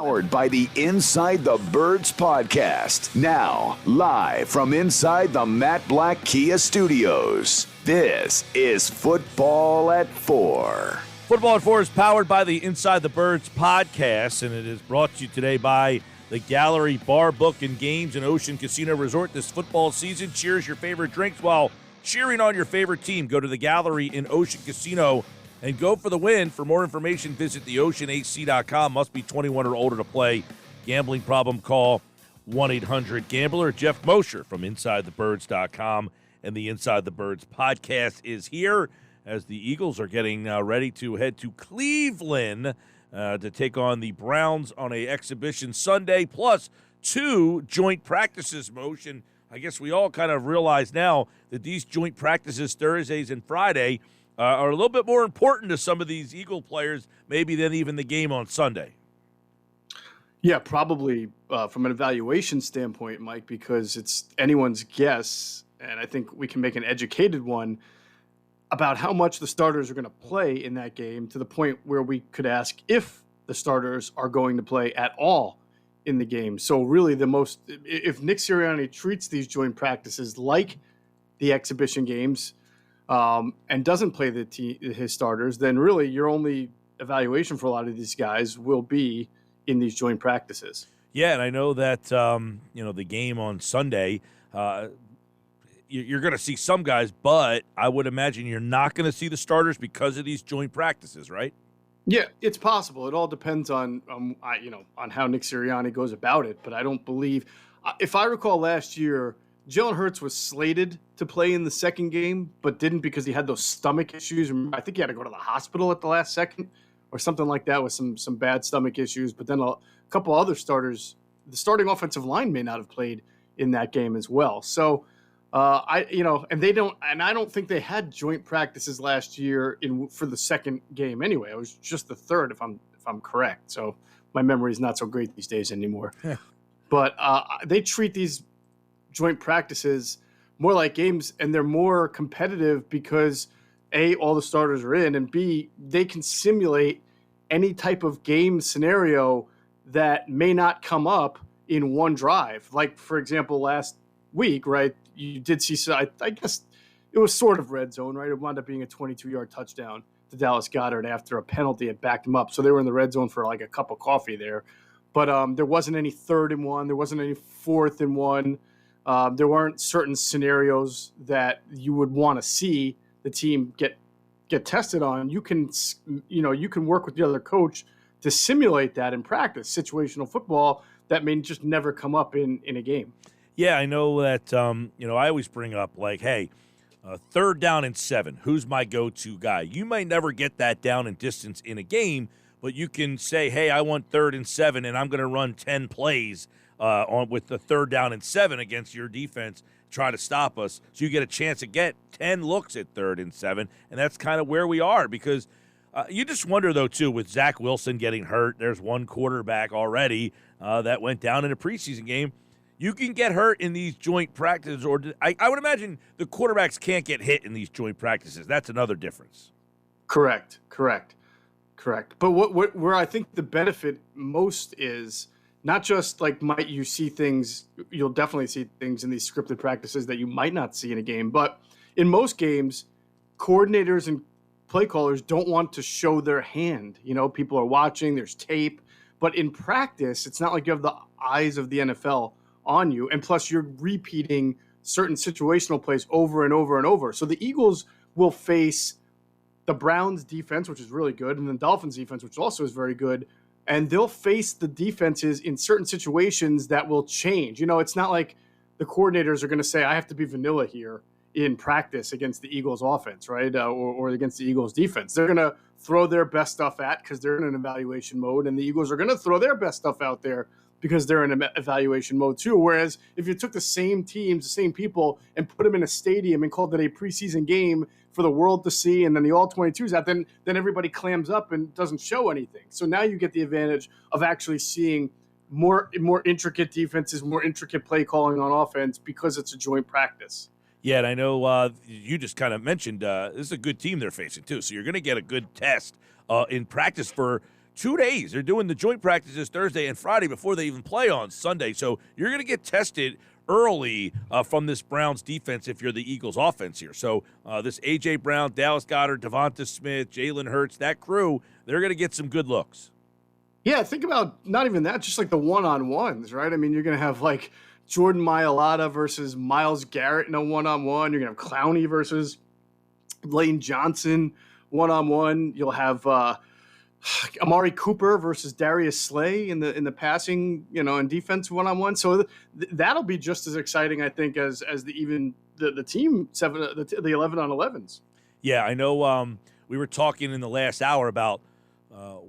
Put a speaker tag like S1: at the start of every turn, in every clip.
S1: Powered by the Inside the Birds podcast. Now, live from inside the Matt Black Kia Studios. This is Football at 4.
S2: Football at 4 is powered by the Inside the Birds podcast, and it is brought to you today by the Gallery Bar, Book, and Games and Ocean Casino Resort. This football season, cheers your favorite drinks while cheering on your favorite team. Go to the Gallery in Ocean Casino and go for the win. For more information, visit theoceanac.com. Must be 21 or older to play. Gambling problem, call 1-800-GAMBLER. Geoff Mosher from InsideTheBirds.com and the Inside the Birds podcast is here as the Eagles are getting ready to head to Cleveland to take on the Browns on an exhibition Sunday, plus 2 joint practices, Motion. I guess we all kind of realize now that these joint practices Thursdays and Friday are a little bit more important to some of these Eagle players maybe than even the game on Sunday.
S3: Yeah, probably from an evaluation standpoint, Mike, because it's anyone's guess, and I think we can make an educated one about how much the starters are going to play in that game, to the point where we could ask if the starters are going to play at all in the game. So really if Nick Sirianni treats these joint practices like the exhibition games, and doesn't play his starters, then really your only evaluation for a lot of these guys will be in these joint practices.
S2: Yeah, and I know that the game on Sunday, you're going to see some guys, but I would imagine you're not going to see the starters because of these joint practices, right?
S3: Yeah, it's possible. It all depends on how Nick Sirianni goes about it. But I don't believe, if I recall last year, Jalen Hurts was slated to play in the second game, but didn't because he had those stomach issues. I think he had to go to the hospital at the last second or something like that with some bad stomach issues. But then a couple other starters, the starting offensive line may not have played in that game as well. So I don't think they had joint practices last year for the second game anyway. It was just the third, if I'm correct. So my memory is not so great these days anymore. But they treat these joint practices more like games, and they're more competitive because A, all the starters are in, and B, they can simulate any type of game scenario that may not come up in one drive. Like, for example, last week, right, you did see, I guess it was sort of red zone, right? It wound up being a 22-yard touchdown to Dallas Goedert after a penalty had backed him up. So they were in the red zone for like a cup of coffee there. But there wasn't any 3rd and 1. There wasn't any 4th and 1. There weren't certain scenarios that you would want to see the team get tested on. You can work with the other coach to simulate that in practice, situational football that may just never come up in a game.
S2: Yeah, I know that, I always bring up, like, hey, 3rd down and 7, who's my go-to guy? You may never get that down in distance in a game, but you can say, hey, I want 3rd and 7, and I'm going to run 10 plays with the 3rd down and 7 against your defense, try to stop us. So you get a chance to get 10 looks at 3rd and 7, and that's kind of where we are, because you just wonder, though, too, with Zach Wilson getting hurt, there's one quarterback already that went down in a preseason game. You can get hurt in these joint practices, or I would imagine the quarterbacks can't get hit in these joint practices. That's another difference.
S3: Correct. But where I think the benefit most is not just like you'll definitely see things in these scripted practices that you might not see in a game, but in most games, coordinators and play callers don't want to show their hand. People are watching, there's tape, but in practice, it's not like you have the eyes of the NFL on you. And plus you're repeating certain situational plays over and over and over. So the Eagles will face the Browns defense, which is really good, and the Dolphins defense, which also is very good. And they'll face the defenses in certain situations that will change. It's not like the coordinators are going to say, I have to be vanilla here in practice against the Eagles offense, right? Or against the Eagles defense. They're going to throw their best stuff because they're in an evaluation mode, and the Eagles are going to throw their best stuff out there because they're in an evaluation mode too. Whereas if you took the same teams, the same people, and put them in a stadium and called it a preseason game for the world to see, and then the all-22's out, then everybody clams up and doesn't show anything. So now you get the advantage of actually seeing more intricate defenses, more intricate play calling on offense because it's a joint practice.
S2: Yeah, and I know you just kind of mentioned this is a good team they're facing too, so you're going to get a good test in practice for 2 days. They're doing the joint practices Thursday and Friday before they even play on Sunday. So you're going to get tested early from this Browns defense if you're the Eagles offense here. So this A.J. Brown, Dallas Goedert, Devonta Smith, Jalen Hurts, that crew, they're going to get some good looks.
S3: Yeah, think about not even that, just like the one-on-ones, right? I mean, you're going to have like Jordan Mailata versus Myles Garrett in a one-on-one. You're going to have Clowney versus Lane Johnson one-on-one. You'll have Amari Cooper versus Darius Slay in the passing, and defense one-on-one. So that'll be just as exciting, I think, as the team the 11-on-11s.
S2: Yeah, I know. We were talking in the last hour about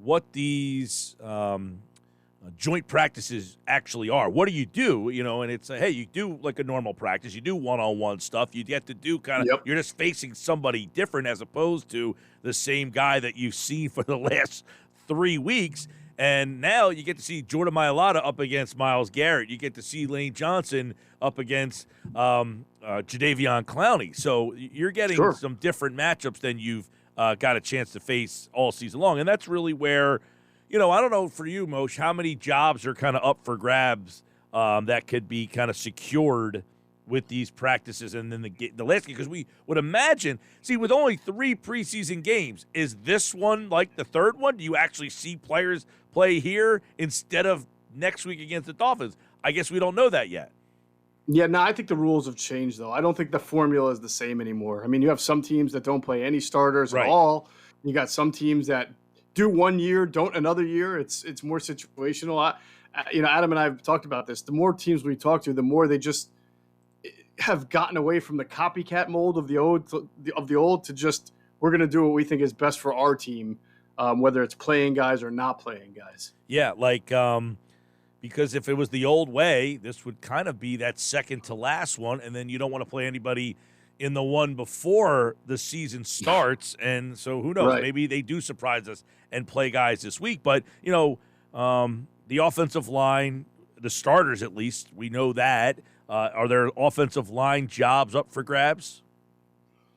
S2: what these joint practices actually are. What do you do? And it's hey, you do like a normal practice. You do one-on-one stuff. You get to do kind of. You're just facing somebody different as opposed to the same guy that you've seen for the last 3 weeks. And now you get to see Jordan Mailata up against Myles Garrett. You get to see Lane Johnson up against Jadeveon Clowney. So you're getting some different matchups than you've got a chance to face all season long. And that's really where, I don't know for you, Moshe, how many jobs are kind of up for grabs that could be kind of secured with these practices and then the last game, because we would imagine, with only 3 preseason games, is this one like the third one? Do you actually see players play here instead of next week against the Dolphins? I guess we don't know that yet.
S3: Yeah, no, I think the rules have changed, though. I don't think the formula is the same anymore. I mean, you have some teams that don't play any starters at all. You got some teams that do 1 year, don't another year. It's more situational. Adam and I have talked about this. The more teams we talk to, the more they just have gotten away from the copycat mold of the old to just, we're going to do what we think is best for our team, whether it's playing guys or not playing guys.
S2: Yeah, because if it was the old way, this would kind of be that second to last one, and then you don't want to play anybody in the one before the season starts. And so who knows? Right. Maybe they do surprise us and play guys this week. But, the offensive line, the starters at least, we know that. Are there offensive line jobs up for grabs?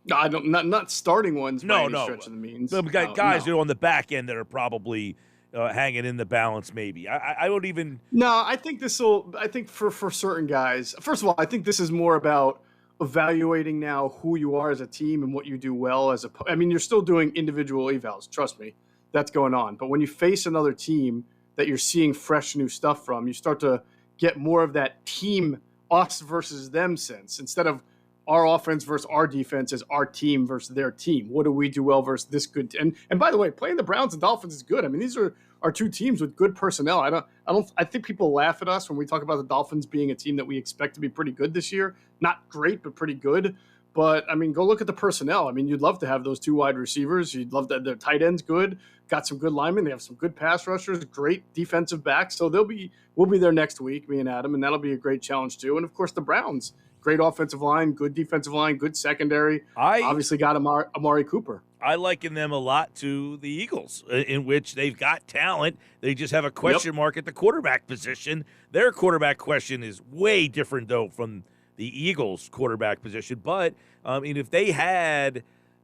S3: No, I don't. Not starting ones.
S2: No.
S3: Stretch of the means.
S2: Guys on the back end that are probably hanging in the balance. Maybe I don't even.
S3: No, I think this will. I think for certain guys. First of all, I think this is more about evaluating now who you are as a team and what you do well. You're still doing individual evals. Trust me, that's going on. But when you face another team that you're seeing fresh new stuff from, you start to get more of that team, us versus them sense, instead of our offense versus our defense, is our team versus their team. What do we do well versus this good? And by the way, playing the Browns and Dolphins is good. I mean, these are our two teams with good personnel. I think people laugh at us when we talk about the Dolphins being a team that we expect to be pretty good this year. Not great, but pretty good. But go look at the personnel. You'd love to have those 2 wide receivers. You'd love that their tight end's good. Got some good linemen. They have some good pass rushers, great defensive backs. So we'll be there next week, me and Adam, and that'll be a great challenge too. And of course, the Browns, great offensive line, good defensive line, good secondary. Obviously got Amari Cooper.
S2: I liken them a lot to the Eagles, in which they've got talent. They just have a question mark at the quarterback position. Their quarterback question is way different, though, from the Eagles' quarterback position. But if they had,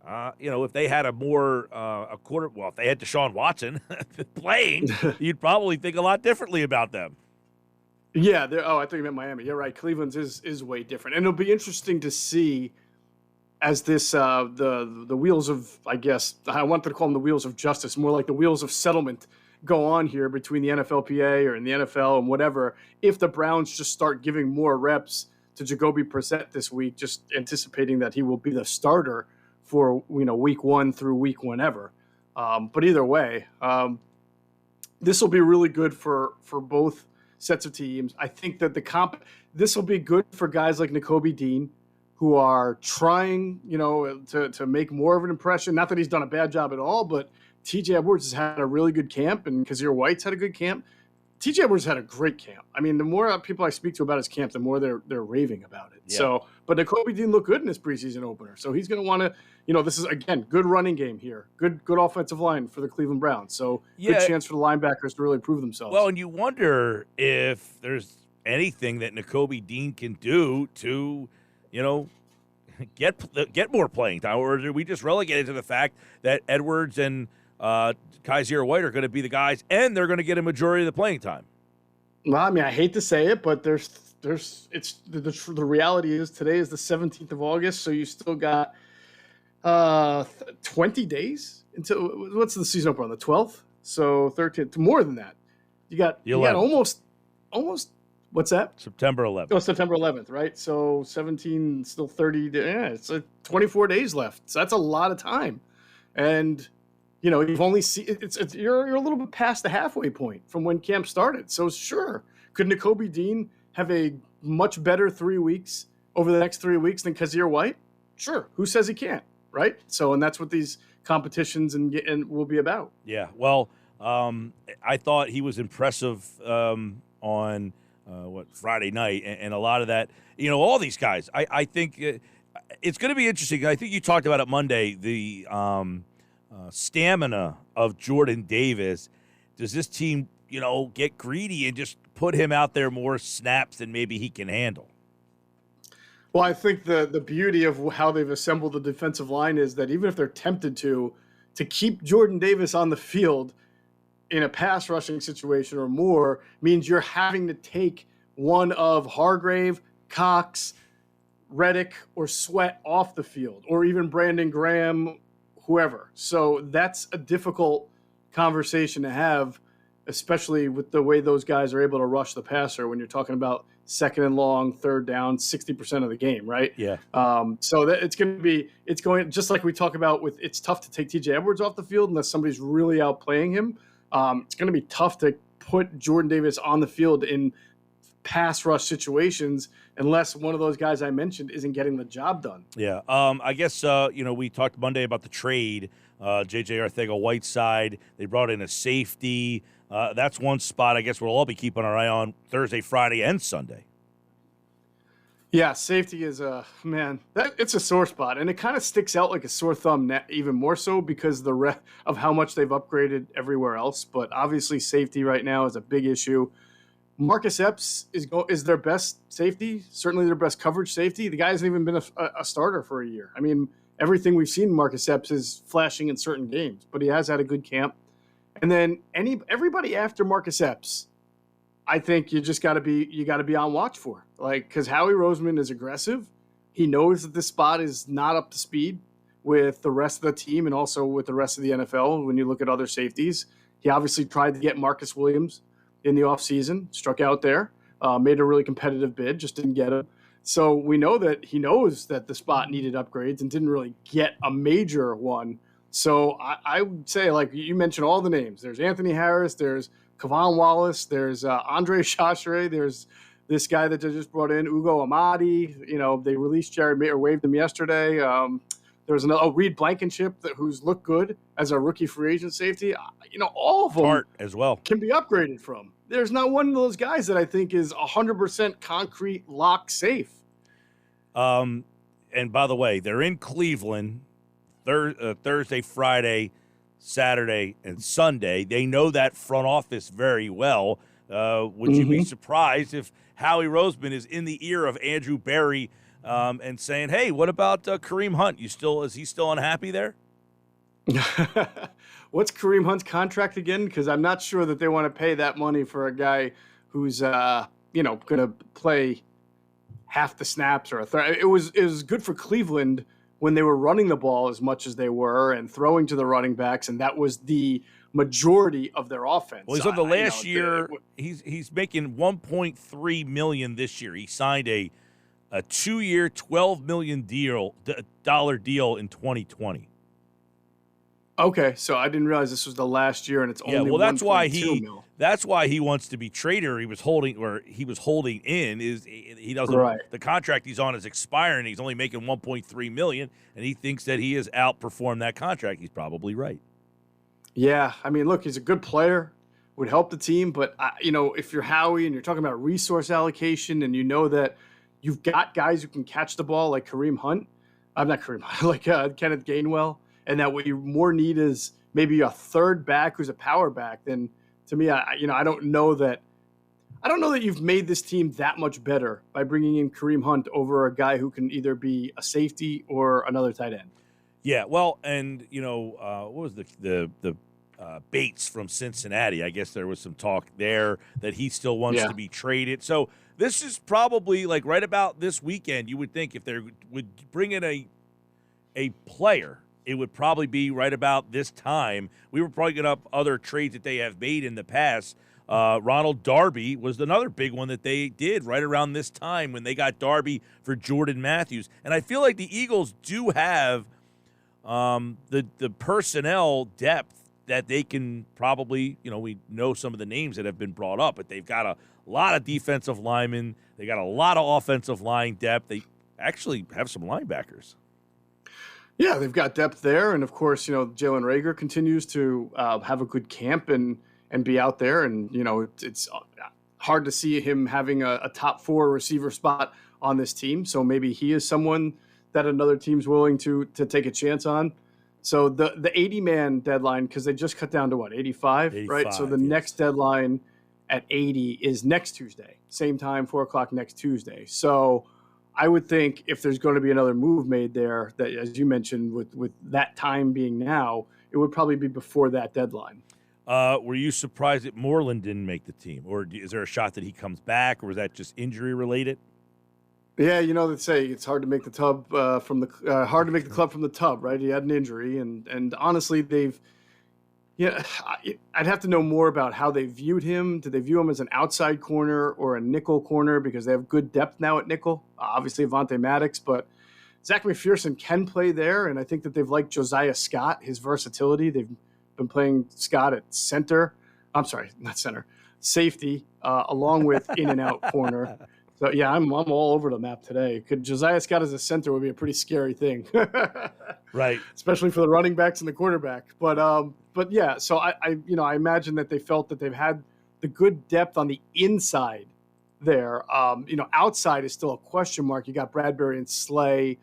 S2: if they had if they had Deshaun Watson playing, you'd probably think a lot differently about them.
S3: Yeah, I thought you meant Miami. You're right. Cleveland's is way different, and it'll be interesting to see as this the wheels of, I guess I wanted to call them the wheels of justice, more like the wheels of settlement, go on here between the NFLPA or in the NFL and whatever. If the Browns just start giving more reps to Jacoby Brissett this week, just anticipating that he will be the starter for week 1 through week whenever. But either way, this will be really good for both sets of teams. I think that this will be good for guys like Nakobe Dean, who are trying, to make more of an impression. Not that he's done a bad job at all, but TJ Edwards has had a really good camp, and Kazir White's had a good camp. TJ Edwards had a great camp. The more people I speak to about his camp, the more they're raving about it. Yeah. So, but Nakobe Dean looked good in his preseason opener. So he's going to want to, this is, again, good running game here. Good offensive line for the Cleveland Browns. So good chance for the linebackers to really prove themselves.
S2: Well, and you wonder if there's anything that Nakobe Dean can do to, get more playing time, or do we just relegate it to the fact that Edwards and Kaiser White are going to be the guys, and they're going to get a majority of the playing time.
S3: Well, I mean, I hate to say it, but the reality is today is the 17th of August, so you still got 20 days until what's the season opener on the 12th? So 13th, more than that. You got almost what's that?
S2: September 11th.
S3: Oh, September 11th, right? So 17, still 30. Yeah, it's 24 days left. So that's a lot of time, and you've only seen you're a little bit past the halfway point from when camp started. So sure, could Nakobe Dean have a much better 3 weeks over the next 3 weeks than Kaiser White? Sure. Who says he can't? Right. So, and that's what these competitions and will be about.
S2: Yeah. Well, I thought he was impressive on Friday night, and a lot of that. All these guys. I think it's going to be interesting. I think you talked about it Monday. The stamina of Jordan Davis. Does this team, get greedy and just put him out there more snaps than maybe he can handle?
S3: Well, I think the beauty of how they've assembled the defensive line is that even if they're tempted to keep Jordan Davis on the field in a pass rushing situation or more means you're having to take one of Hargrave, Cox, Reddick, or Sweat off the field, or even Brandon Graham, whoever. So that's a difficult conversation to have, especially with the way those guys are able to rush the passer when you're talking about second and long, third down, 60% of the game, right?
S2: Yeah.
S3: So that it's going just like we talk about with, it's tough to take TJ Edwards off the field unless somebody's really outplaying him. It's going to be tough to put Jordan Davis on the field in pass rush situations unless one of those guys I mentioned isn't getting the job done.
S2: Yeah. I guess, we talked Monday about the trade, J.J. Arcega-Whiteside. They brought in a safety. That's one spot I guess we'll all be keeping our eye on Thursday, Friday, and Sunday.
S3: Yeah, safety is it's a sore spot, and it kind of sticks out like a sore thumb, even more so because of how much they've upgraded everywhere else. But obviously, safety right now is a big issue. Marcus Epps is their best safety, certainly their best coverage safety. The guy hasn't even been a starter for a year. I mean, everything we've seen Marcus Epps is flashing in certain games, but he has had a good camp. And then everybody after Marcus Epps, I think you got to be on watch for, because Howie Roseman is aggressive. He knows that this spot is not up to speed with the rest of the team and also with the rest of the NFL. When you look at other safeties, he obviously tried to get Marcus Williams in the offseason, struck out there, made a really competitive bid, just didn't get him. So we know that he knows that the spot needed upgrades and didn't really get a major one. So I would say, like you mentioned all the names. There's Anthony Harris, there's Kavon Wallace, there's Andre Chachere, there's this guy that they just brought in, Ugo Amadi. They released Jared May or waived him yesterday. There's another Reed Blankenship who's looked good as a rookie free agent safety. All of them
S2: Hart as well
S3: can be upgraded from. There's not one of those guys that I think is 100% concrete lock safe.
S2: And by the way, they're in Cleveland Thursday, Friday, Saturday, and Sunday. They know that front office very well. Would you be surprised if Howie Roseman is in the ear of Andrew Berry and saying, "Hey, what about Kareem Hunt? Is he still unhappy there?"
S3: What's Kareem Hunt's contract again? Because I'm not sure that they want to pay that money for a guy who's going to play half the snaps or a third. It was good for Cleveland when they were running the ball as much as they were and throwing to the running backs, and that was the majority of their offense.
S2: Well, he's on the last year. He's making $1.3 million this year. He signed a 2-year, $12 million deal in 2020.
S3: Okay, so I didn't realize this was the last year, and it's only
S2: that's why
S3: mil.
S2: That's why he wants to be traded. Or he was holding in. Is he doesn't
S3: right.
S2: The contract he's on is expiring. He's only making $1.3 million, and he thinks that he has outperformed that contract. He's probably right.
S3: Yeah, I mean, look, he's a good player, would help the team, but if you're Howie and you're talking about resource allocation, and you know that you've got guys who can catch the ball like Kareem Hunt, like Kenneth Gainwell. And that what you more need is maybe a third back who's a power back. Then, to me, I don't know that you've made this team that much better by bringing in Kareem Hunt over a guy who can either be a safety or another tight end.
S2: Yeah, well, and what was the Bates from Cincinnati. I guess there was some talk there that he still wants to be traded. So this is probably like right about this weekend. You would think if they would bring in a player, it would probably be right about this time. We were probably going up other trades that they have made in the past. Ronald Darby was another big one that they did right around this time when they got Darby for Jordan Matthews. And I feel like the Eagles do have the personnel depth that they can probably, we know some of the names that have been brought up, but they've got a lot of defensive linemen. They got a lot of offensive line depth. They actually have some linebackers.
S3: Yeah, they've got depth there. And, of course, Jalen Reagor continues to have a good camp and be out there. And, it's hard to see him having a top 4 receiver spot on this team. So maybe he is someone that another team's willing to take a chance on. So the 80-man deadline, because they just cut down to 85, right? So the next deadline at 80 is next Tuesday, same time, 4 o'clock next Tuesday. So I would think if there's going to be another move made there, that, as you mentioned, with that time being now, it would probably be before that deadline.
S2: Were you surprised that Moreland didn't make the team? Or is there a shot that he comes back, or was that just injury related?
S3: Yeah, they say it's hard to make the tub hard to make the club from the tub, right? He had an injury, and honestly, I'd have to know more about how they viewed him. Did they view him as an outside corner or a nickel corner, because they have good depth now at nickel? Obviously, Avonte Maddox, but Zach McPherson can play there, and I think that they've liked Josiah Scott, his versatility. They've been playing Scott at center. I'm sorry, not center, safety, along with in and out corner. So, yeah, I'm all over the map today. Josiah Scott as a center would be a pretty scary thing.
S2: Right.
S3: Especially for the running backs and the quarterback. But yeah, so I imagine that they felt that they've had the good depth on the inside there. Outside is still a question mark. You got Bradbury and Slay.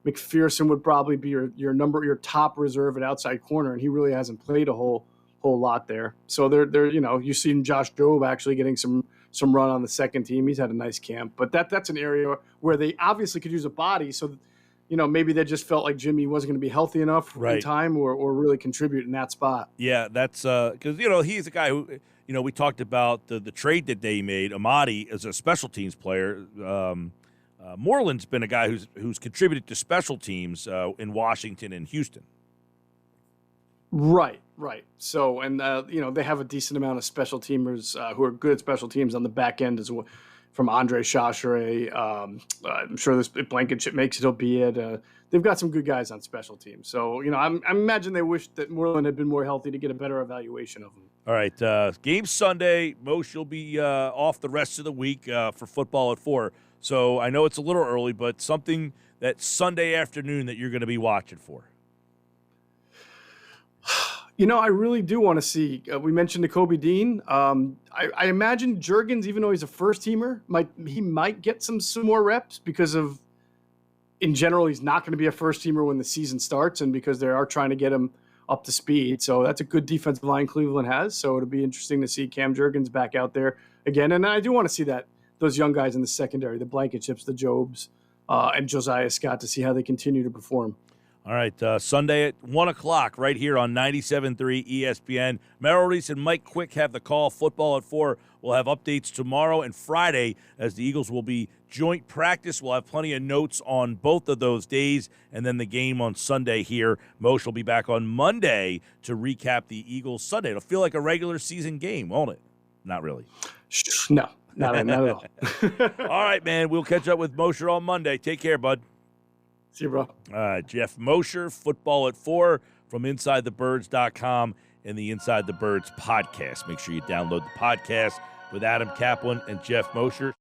S3: McPherson would probably be your top reserve at outside corner, and he really hasn't played a whole lot there. So they're you've seen Josh Jobe actually getting some run on the second team. He's had a nice camp, but that's an area where they obviously could use a body. So, maybe they just felt like Jimmy wasn't going to be healthy enough in time or really contribute in that spot.
S2: Yeah, that's because, he's a guy who, we talked about the trade that they made. Amadi as a special teams player. Moreland's been a guy who's contributed to special teams in Washington and Houston.
S3: Right. So, and, they have a decent amount of special teamers who are good at special teams on the back end as well, from Andre Chachere. I'm sure if Blankenship makes it, he'll be it. They've got some good guys on special teams. So, I imagine they wish that Moreland had been more healthy to get a better evaluation of him.
S2: All right. Game Sunday. Moshe will be off the rest of the week for football at 4. So I know it's a little early, but something that Sunday afternoon that you're going to be watching for.
S3: I really do want to see. We mentioned Nakobe Dean. I imagine Juergens, even though he's a first-teamer, might get some more reps because of, in general, he's not going to be a first-teamer when the season starts, and because they are trying to get him up to speed. So that's a good defensive line Cleveland has. So it'll be interesting to see Cam Juergens back out there again. And I do want to see those young guys in the secondary, the Blankenships, the Jobes, and Josiah Scott, to see how they continue to perform.
S2: All right, Sunday at 1 o'clock right here on 97.3 ESPN. Merrill Reese and Mike Quick have the call. Football at 4. We'll have updates tomorrow and Friday as the Eagles will be joint practice. We'll have plenty of notes on both of those days, and then the game on Sunday here. Moshe will be back on Monday to recap the Eagles Sunday. It'll feel like a regular season game, won't it? Not really.
S3: No, not at all.
S2: All right, man. We'll catch up with Mosher on Monday. Take care, bud.
S3: See you, bro.
S2: Geoff Mosher, Football at 4 from InsideTheBirds.com and the Inside the Birds podcast. Make sure you download the podcast with Adam Kaplan and Geoff Mosher.